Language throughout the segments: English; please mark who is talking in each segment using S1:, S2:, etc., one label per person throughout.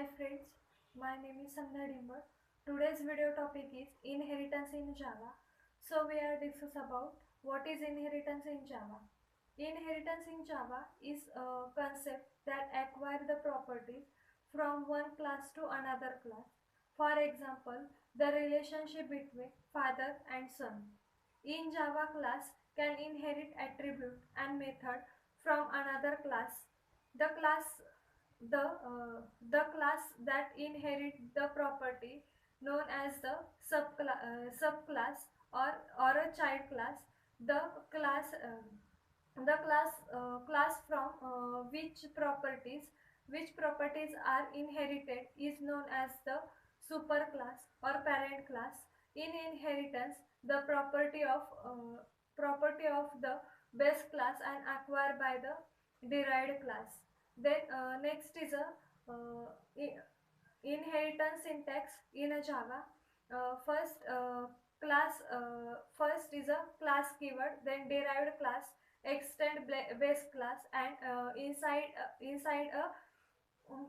S1: Hi friends, my name is Sandhya Dimbar. Today's video topic is inheritance in Java. So we are discuss about what is inheritance in Java. Inheritance in Java is a concept that acquire the properties from one class to another class. For example, the relationship between father and son. In Java, class can inherit attribute and method from another class. The class the class that inherit the property known as the subclass or a child class. The class from which properties are inherited is known as the superclass or parent class. In inheritance, the property of the base class and acquired by the derived class. Then next is a inheritance syntax in a Java. First is a class keyword, then derived class, extend base class, and inside a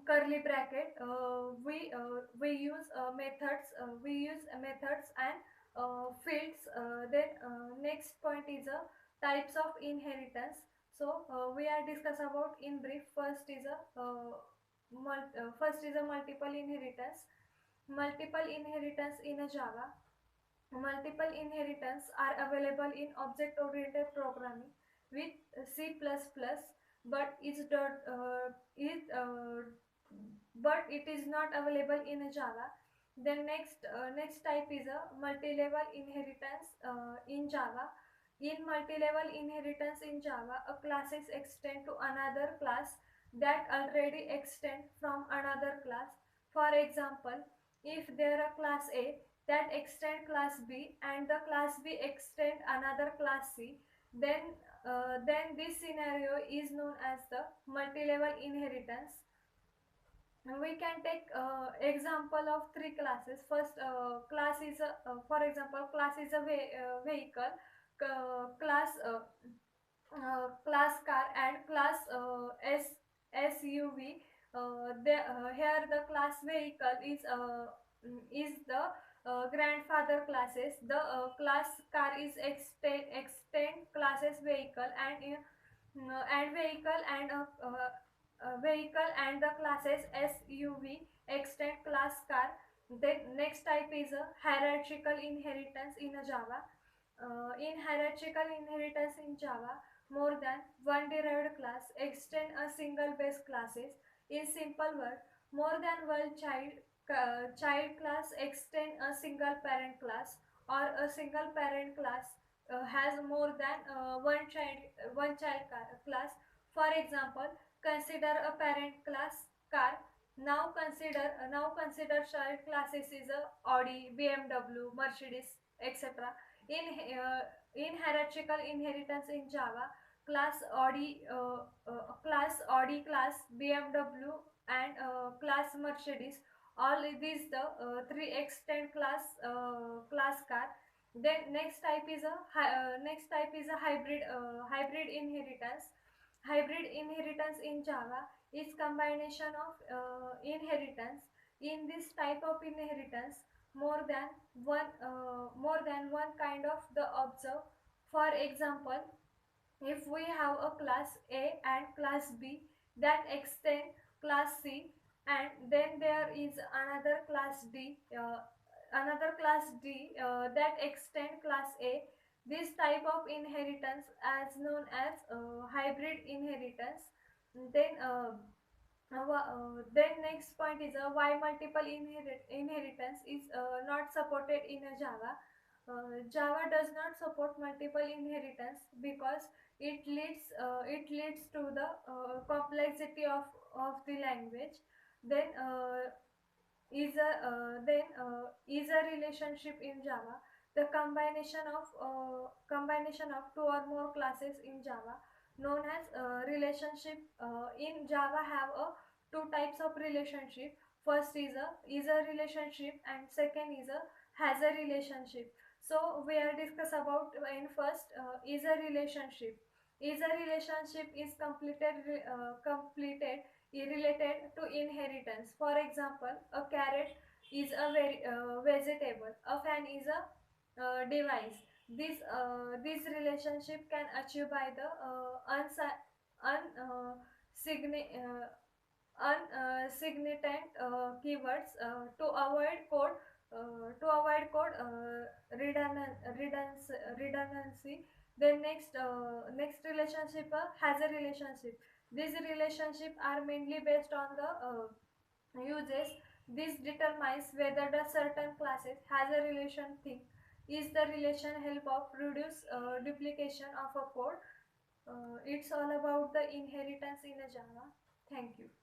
S1: curly bracket we use methods and fields. Then next point is a types of inheritance. So we are discuss about in brief. First is a multiple inheritance. Multiple inheritance in a Java. Multiple inheritance are available in object-oriented programming with C++, but it is not available in Java. Then next type is a multi-level inheritance in Java. In multi-level inheritance in Java, a classes extend to another class that already extend from another class. For example, if there are class A that extend class B and the class B extend another class C, then this scenario is known as the multi-level inheritance. We can take example of three classes. First, class is for example, class is a vehicle, class car, and class SUV. Here the class vehicle is the grandfather classes. The class car is extend classes vehicle and vehicle and the classes SUV extend class car. Then next type is a hierarchical inheritance in a Java. In hierarchical inheritance in Java, more than one derived class extend a single base classes. In simple word, more than one child class extend a single parent class, or a single parent class has more than one child class. For example, consider a parent class car. Now consider child classes is a Audi, BMW, Mercedes, etc. In hierarchical inheritance in Java, class BMW, and class Mercedes, all these the three extend class car. Then next type is a hybrid inheritance. Hybrid inheritance in Java is combination of inheritance. In this type of inheritance, more than one kind of the observe. For example, if we have a class A and class B that extend class C, and then there is another class D that extend class A, this type of inheritance as known as hybrid inheritance. Then uh, uh, then next point is why multiple inheritance is not supported in a Java. Java does not support multiple inheritance because it leads to the complexity of the language. Then is a relationship in Java. The combination of two or more classes in Java, known as relationship. In Java have a two types of relationship. First is a relationship, and second has a relationship. So we are discuss about in first is a relationship. Is a relationship is completed related to inheritance. For example, a carrot is a vegetable, a fan is a device. This relationship can achieve by the significant keywords redundancy. Then next relationship has a relationship. These relationships are mainly based on the uses. This determines whether the certain classes has a relation thing. Is the relation help of reduce duplication of a code. It's all about the inheritance in a Java. Thank you.